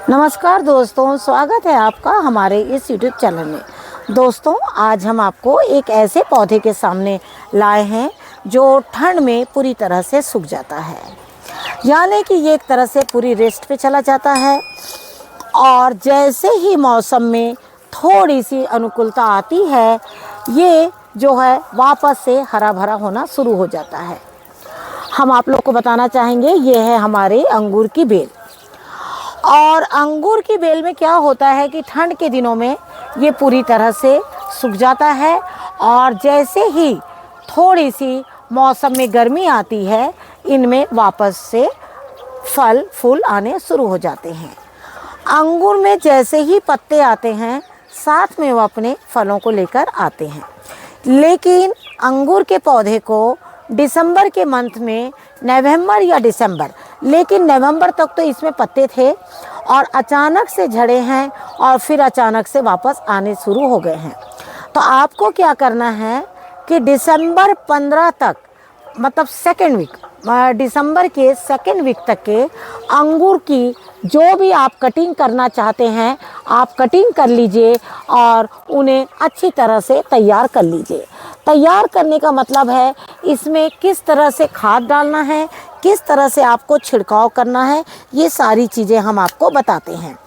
नमस्कार दोस्तों, स्वागत है आपका हमारे इस YouTube चैनल में। दोस्तों, आज हम आपको एक ऐसे पौधे के सामने लाए हैं जो ठंड में पूरी तरह से सूख जाता है, यानी कि ये एक तरह से पूरी रेस्ट पे चला जाता है। और जैसे ही मौसम में थोड़ी सी अनुकूलता आती है, ये जो है वापस से हरा भरा होना शुरू हो जाता है। हम आप लोग को बताना चाहेंगे, ये है हमारे अंगूर की बेल। और अंगूर की बेल में क्या होता है कि ठंड के दिनों में ये पूरी तरह से सूख जाता है, और जैसे ही थोड़ी सी मौसम में गर्मी आती है, इनमें वापस से फल फूल आने शुरू हो जाते हैं। अंगूर में जैसे ही पत्ते आते हैं, साथ में वो अपने फलों को लेकर आते हैं। लेकिन अंगूर के पौधे को दिसंबर के मंथ में, नवंबर या दिसंबर, लेकिन नवंबर तक तो इसमें पत्ते थे और अचानक से झड़े हैं और फिर अचानक से वापस आने शुरू हो गए हैं। तो आपको क्या करना है कि दिसंबर 15 तक, मतलब सेकेंड वीक, दिसंबर के सेकेंड वीक तक के अंगूर की जो भी आप कटिंग करना चाहते हैं, आप कटिंग कर लीजिए और उन्हें अच्छी तरह से तैयार कर लीजिए। तैयार करने का मतलब है इसमें किस तरह से खाद डालना है, किस तरह से आपको छिड़काव करना है, ये सारी चीज़ें हम आपको बताते हैं।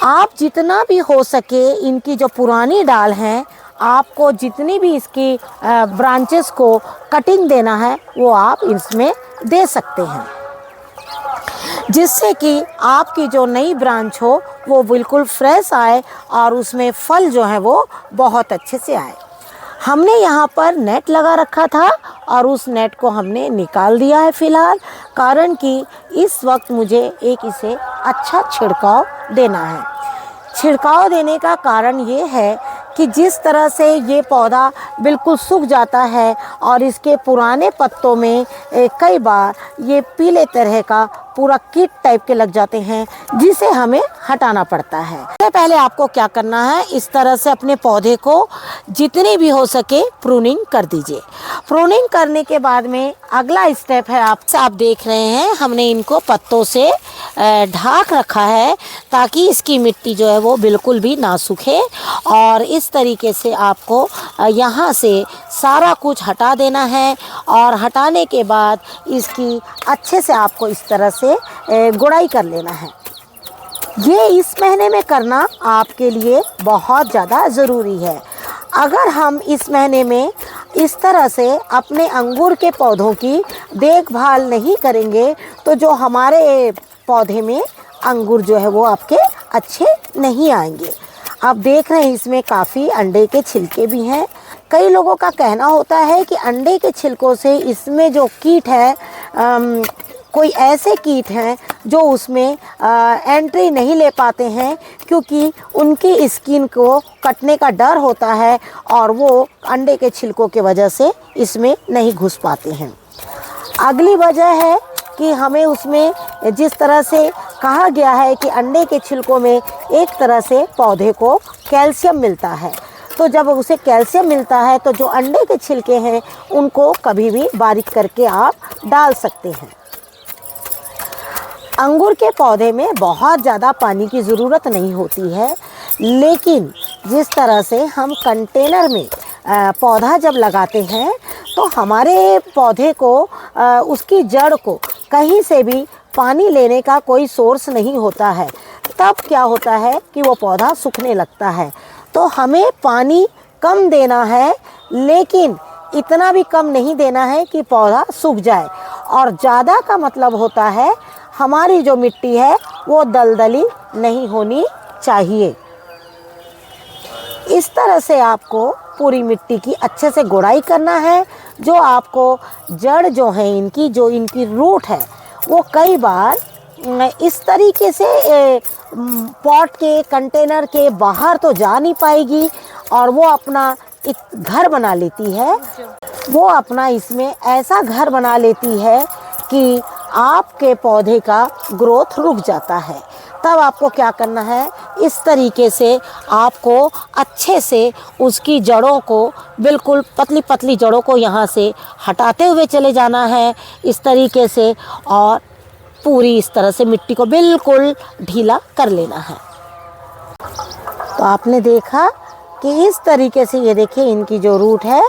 आप जितना भी हो सके इनकी जो पुरानी डाल हैं, आपको जितनी भी इसकी ब्रांचेस को कटिंग देना है वो आप इसमें दे सकते हैं, जिससे कि आपकी जो नई ब्रांच हो वो बिल्कुल फ्रेश आए और उसमें फल जो है वो बहुत अच्छे से आए। हमने यहाँ पर नेट लगा रखा था और उस नेट को हमने निकाल दिया है फ़िलहाल, कारण कि इस वक्त मुझे एक इसे अच्छा छिड़काव देना है। छिड़काव देने का कारण ये है कि जिस तरह से ये पौधा बिल्कुल सूख जाता है और इसके पुराने पत्तों में कई बार ये पीले तरह का पूरा कीट टाइप के लग जाते हैं, जिसे हमें हटाना पड़ता है। सबसे पहले आपको क्या करना है, इस तरह से अपने पौधे को जितनी भी हो सके प्रूनिंग कर दीजिए। प्रूनिंग करने के बाद में अगला स्टेप है, आप देख रहे हैं हमने इनको पत्तों से ढाक रखा है ताकि इसकी मिट्टी जो है वो बिल्कुल भी ना सूखे। और इस तरीके से आपको यहाँ से सारा कुछ हटा देना है, और हटाने के बाद इसकी अच्छे से आपको इस तरह से गुड़ाई कर लेना है। ये इस महीने में करना आपके लिए बहुत ज़्यादा ज़रूरी है। अगर हम इस महीने में इस तरह से अपने अंगूर के पौधों की देखभाल नहीं करेंगे, तो जो हमारे पौधे में अंगूर जो है वो आपके अच्छे नहीं आएंगे। आप देख रहे हैं इसमें काफ़ी अंडे के छिलके भी हैं। कई लोगों का कहना होता है कि अंडे के छिलकों से इसमें जो कीट है, कोई ऐसे कीट हैं जो उसमें एंट्री नहीं ले पाते हैं, क्योंकि उनकी स्किन को कटने का डर होता है और वो अंडे के छिलकों के वजह से इसमें नहीं घुस पाते हैं। अगली वजह है कि हमें उसमें जिस तरह से कहा गया है कि अंडे के छिलकों में एक तरह से पौधे को कैल्शियम मिलता है, तो जब उसे कैल्शियम मिलता है तो जो अंडे के छिलके हैं उनको कभी भी बारीक करके आप डाल सकते हैं। अंगूर के पौधे में बहुत ज़्यादा पानी की ज़रूरत नहीं होती है, लेकिन जिस तरह से हम कंटेनर में पौधा जब लगाते हैं तो हमारे पौधे को, उसकी जड़ को कहीं से भी पानी लेने का कोई सोर्स नहीं होता है। तब क्या होता है कि वो पौधा सूखने लगता है। तो हमें पानी कम देना है, लेकिन इतना भी कम नहीं देना है कि पौधा सूख जाए। और ज़्यादा का मतलब होता है हमारी जो मिट्टी है वो दलदली नहीं होनी चाहिए। इस तरह से आपको पूरी मिट्टी की अच्छे से गुड़ाई करना है। जो आपको जड़ जो है इनकी, जो इनकी रूट है, वो कई बार इस तरीके से पॉट के, कंटेनर के बाहर तो जा नहीं पाएगी और वो अपना एक घर बना लेती है। वो अपना इसमें ऐसा घर बना लेती है कि आपके पौधे का ग्रोथ रुक जाता है। तब आपको क्या करना है, इस तरीके से आपको अच्छे से उसकी जड़ों को, बिल्कुल पतली पतली जड़ों को यहाँ से हटाते हुए चले जाना है इस तरीके से। और पूरी इस तरह से मिट्टी को बिल्कुल ढीला कर लेना है। तो आपने देखा कि इस तरीके से ये देखिए इनकी जो रूट है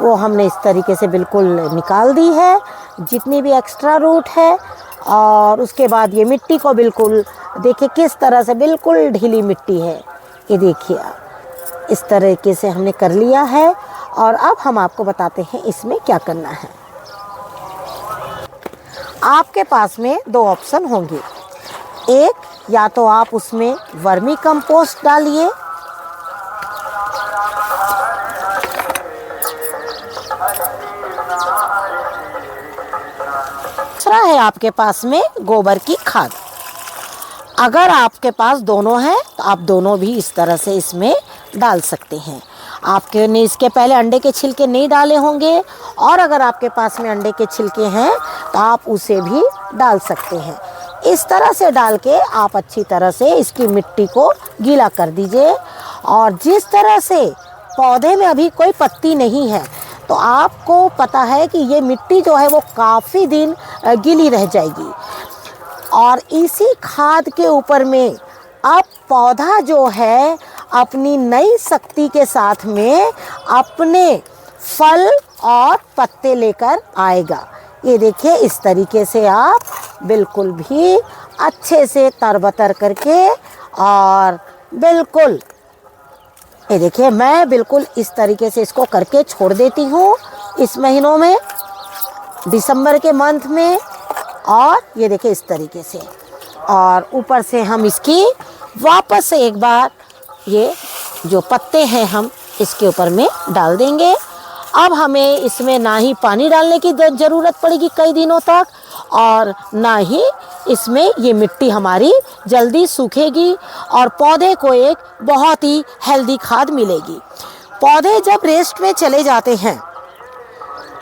वो हमने इस तरीके से बिल्कुल निकाल दी है, जितनी भी एक्स्ट्रा रूट है। और उसके बाद ये मिट्टी को बिल्कुल देखिए किस तरह से बिल्कुल ढीली मिट्टी है, ये देखिए इस तरीके से हमने कर लिया है। और अब हम आपको बताते हैं इसमें क्या करना है। आपके पास में दो ऑप्शन होंगे, एक या तो आप उसमें वर्मी कंपोस्ट डालिए, दूसरा है आपके पास में गोबर की खाद। अगर आपके पास दोनों है तो आप दोनों भी इस तरह से इसमें डाल सकते हैं। आपके ने इसके पहले अंडे के छिलके नहीं डाले होंगे, और अगर आपके पास में अंडे के छिलके हैं तो आप उसे भी डाल सकते हैं। इस तरह से डाल के आप अच्छी तरह से इसकी मिट्टी को गीला कर दीजिए। और जिस तरह से पौधे में अभी कोई पत्ती नहीं है तो आपको पता है कि ये मिट्टी जो है वो काफ़ी दिन गीली रह जाएगी। और इसी खाद के ऊपर में अब पौधा जो है अपनी नई शक्ति के साथ में अपने फल और पत्ते लेकर आएगा। ये देखिए इस तरीके से आप बिल्कुल भी अच्छे से तरबतर करके, और बिल्कुल ये देखिए मैं बिल्कुल इस तरीके से इसको करके छोड़ देती हूँ इस महीनों में, दिसंबर के मंथ में। और ये देखिए इस तरीके से, और ऊपर से हम इसकी वापस से एक बार ये जो पत्ते हैं हम इसके ऊपर में डाल देंगे। अब हमें इसमें ना ही पानी डालने की ज़रूरत पड़ेगी कई दिनों तक, और ना ही इसमें ये मिट्टी हमारी जल्दी सूखेगी, और पौधे को एक बहुत ही हेल्दी खाद मिलेगी। पौधे जब रेस्ट में चले जाते हैं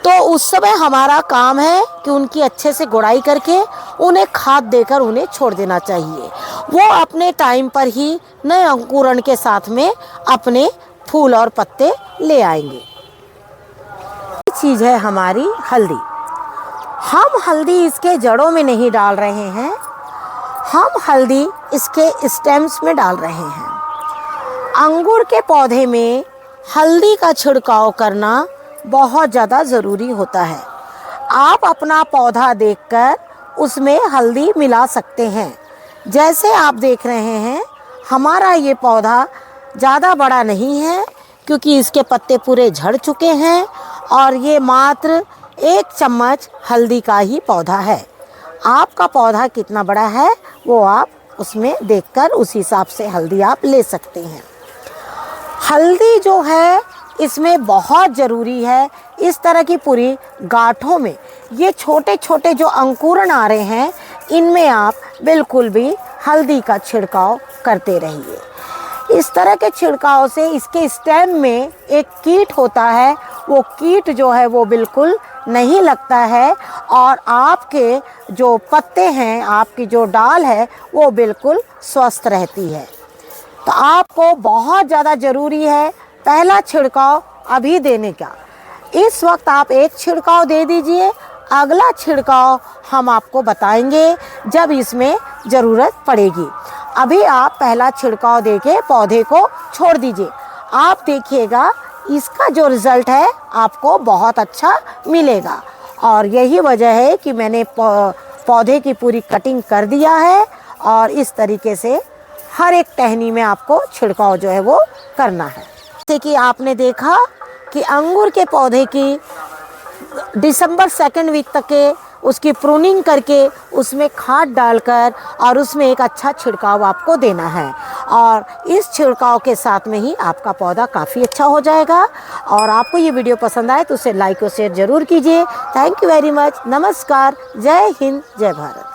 तो उस समय हमारा काम है कि उनकी अच्छे से गुड़ाई करके उन्हें खाद देकर उन्हें छोड़ देना चाहिए। वो अपने टाइम पर ही नए अंकुरण के साथ में अपने फूल और पत्ते ले आएंगे। चीज़ है हमारी हल्दी। हम हल्दी इसके जड़ों में नहीं डाल रहे हैं, हम हल्दी इसके स्टेम्स में डाल रहे हैं। अंगूर के पौधे में हल्दी का छिड़काव करना बहुत ज़्यादा ज़रूरी होता है। आप अपना पौधा देखकर उसमें हल्दी मिला सकते हैं। जैसे आप देख रहे हैं हमारा ये पौधा ज़्यादा बड़ा नहीं है, क्योंकि इसके पत्ते पूरे झड़ चुके हैं, और ये मात्र 1 चम्मच हल्दी का ही पौधा है। आपका पौधा कितना बड़ा है वो आप उसमें देखकर उस हिसाब से हल्दी आप ले सकते हैं। हल्दी जो है इसमें बहुत ज़रूरी है। इस तरह की पूरी गांठों में ये छोटे छोटे जो अंकुरण आ रहे हैं, इनमें आप बिल्कुल भी हल्दी का छिड़काव करते रहिए। इस तरह के छिड़काव से इसके स्टेम में एक कीट होता है, वो कीट जो है वो बिल्कुल नहीं लगता है, और आपके जो पत्ते हैं, आपकी जो डाल है वो बिल्कुल स्वस्थ रहती है। तो आपको बहुत ज़्यादा ज़रूरी है पहला छिड़काव अभी देने का। इस वक्त आप एक छिड़काव दे दीजिए, अगला छिड़काव हम आपको बताएंगे जब इसमें ज़रूरत पड़ेगी। अभी आप पहला छिड़काव देके पौधे को छोड़ दीजिए। आप देखिएगा इसका जो रिज़ल्ट है आपको बहुत अच्छा मिलेगा। और यही वजह है कि मैंने पौधे की पूरी कटिंग कर दिया है, और इस तरीके से हर एक टहनी में आपको छिड़काव जो है वो करना है। जैसे कि आपने देखा कि अंगूर के पौधे की दिसंबर 2nd वीक तक के उसकी प्रूनिंग करके उसमें खाद डालकर और उसमें एक अच्छा छिड़काव आपको देना है, और इस छिड़काव के साथ में ही आपका पौधा काफ़ी अच्छा हो जाएगा। और आपको ये वीडियो पसंद आए तो उसे लाइक और शेयर ज़रूर कीजिए। Thank you very much. नमस्कार। जय हिंद, जय भारत।